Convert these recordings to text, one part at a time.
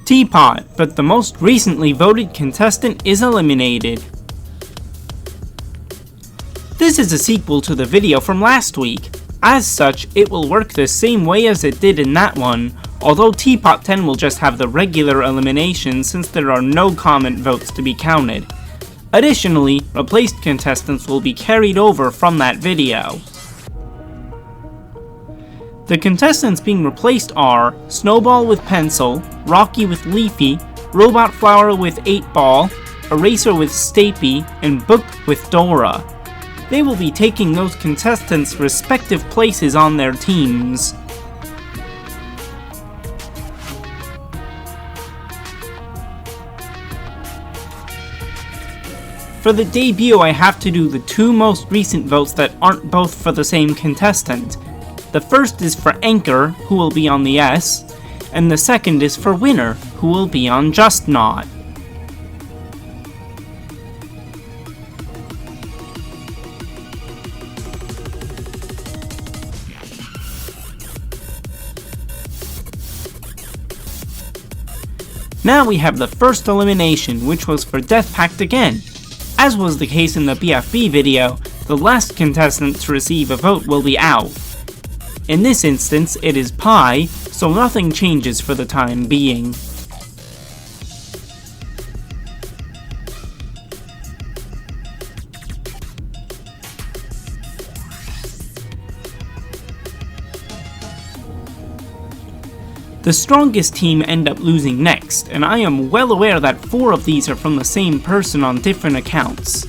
TPOT, but the most recently voted contestant is eliminated. This is a sequel to the video from last week. As such, it will work the same way as it did in that one, although TPOT 10 will just have the regular elimination since there are no comment votes to be counted. Additionally, replaced contestants will be carried over from that video. The contestants being replaced are Snowball with Pencil, Rocky with Leafy, Robot Flower with 8-Ball, Eraser with Stapy, and Book with Dora. They will be taking those contestants' respective places on their teams. For the debut, I have to do the two most recent votes that aren't both for the same contestant. The first is for Anchor, who will be on the S, and the second is for Winner, who will be on Just Not. Now we have the first elimination, which was for Death Pact again. As was the case in the BFB video, the last contestant to receive a vote will be out. In this instance, it is Pi, so nothing changes for the time being. The strongest team end up losing next, and I am well aware that 4 of these are from the same person on different accounts.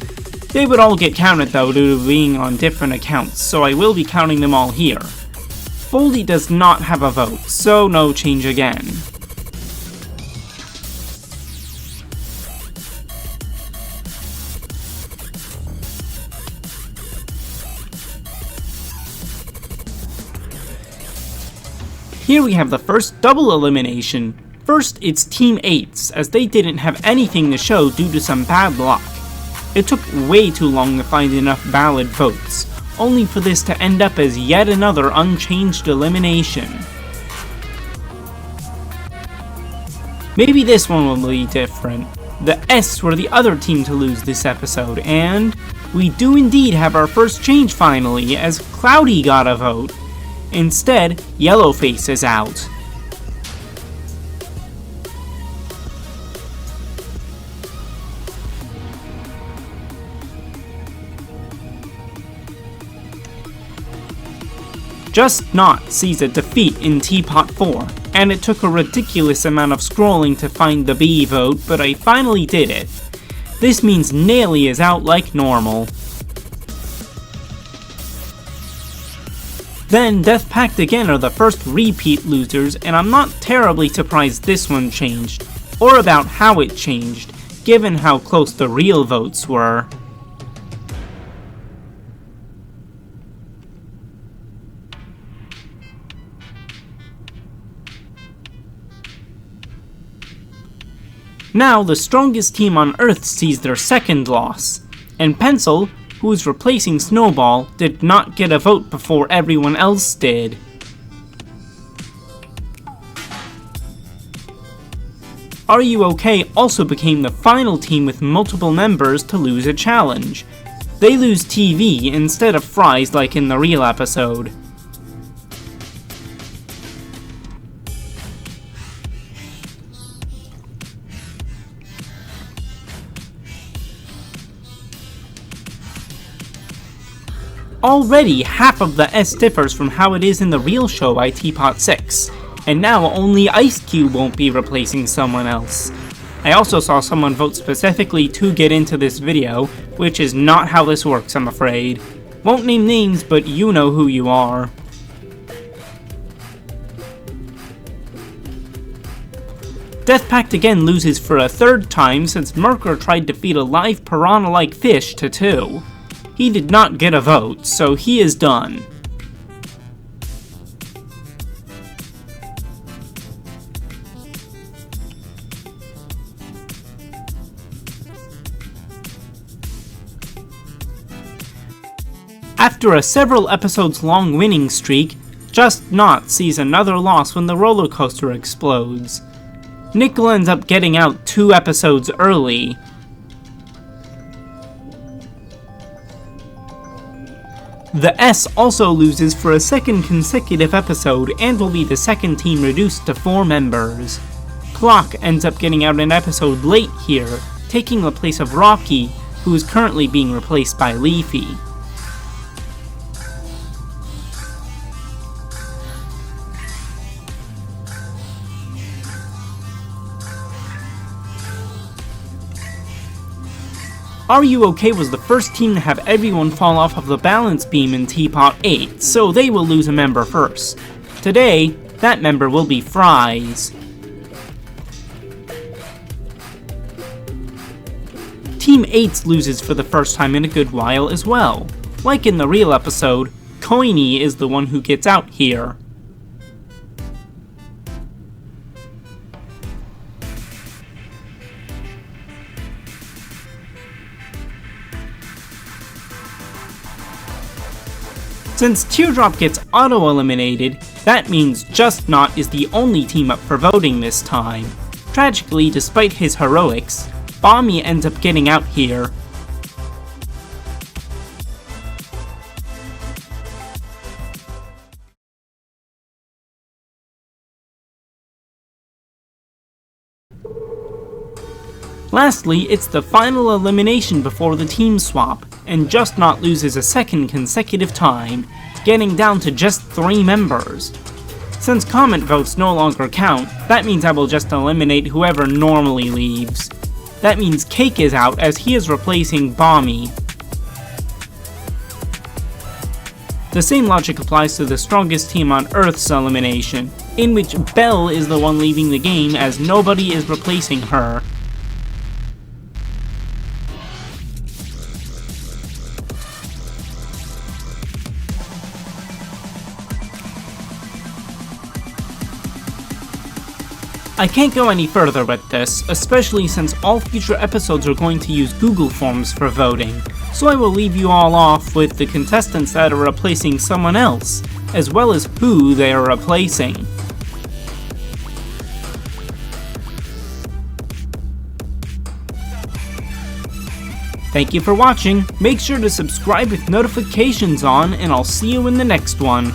They would all get counted though due to being on different accounts, so I will be counting them all here. Foldy does not have a vote, so no change again. Here we have the first double elimination. First, it's Team 8's, as they didn't have anything to show due to some bad luck. It took way too long to find enough valid votes, only for this to end up as yet another unchanged elimination. Maybe this one will be different. The S were the other team to lose this episode, and we do indeed have our first change finally, as Cloudy got a vote. Instead, Yellowface is out. Just Not sees a defeat in TPOT 4, and it took a ridiculous amount of scrolling to find the B vote, but I finally did it. This means Naily is out like normal. Then Death Pact again are the first repeat losers, and I'm not terribly surprised this one changed, or about how it changed, given how close the real votes were. Now the strongest team on Earth sees their second loss, and Pencil, who is replacing Snowball, did not get a vote before everyone else did. Are You OK also became the final team with multiple members to lose a challenge. They lose TV instead of fries like in the real episode. Already, half of the S differs from how it is in the real show by TPOT 6, and now only Ice Cube won't be replacing someone else. I also saw someone vote specifically to get into this video, which is not how this works, I'm afraid. Won't name names, but you know who you are. Death Pact again loses for a third time since Merker tried to feed a live piranha-like fish to 2. He did not get a vote, so he is done. After a several episodes long winning streak, Just Not sees another loss when the roller coaster explodes. Nickel ends up getting out 2 episodes early. The S also loses for a second consecutive episode and will be the second team reduced to 4 members. Clock ends up getting out an episode late here, taking the place of Rocky, who is currently being replaced by Leafy. Are You OK was the first team to have everyone fall off of the balance beam in TPOT 8, so they will lose a member first. Today, that member will be Fries. Team 8 loses for the first time in a good while as well. Like in the real episode, Coiny is the one who gets out here. Since Teardrop gets auto-eliminated, that means Just Not is the only team up for voting this time. Tragically, despite his heroics, Bommy ends up getting out here. Lastly, it's the final elimination before the team swap, and Just Not loses a second consecutive time, getting down to just 3 members. Since comment votes no longer count, that means I will just eliminate whoever normally leaves. That means Cake is out as he is replacing Bommy. The same logic applies to the strongest team on Earth's elimination, in which Belle is the one leaving the game as nobody is replacing her. I can't go any further with this, especially since all future episodes are going to use Google Forms for voting, so I will leave you all off with the contestants that are replacing someone else, as well as who they are replacing. Thank you for watching, make sure to subscribe with notifications on, and I'll see you in the next one.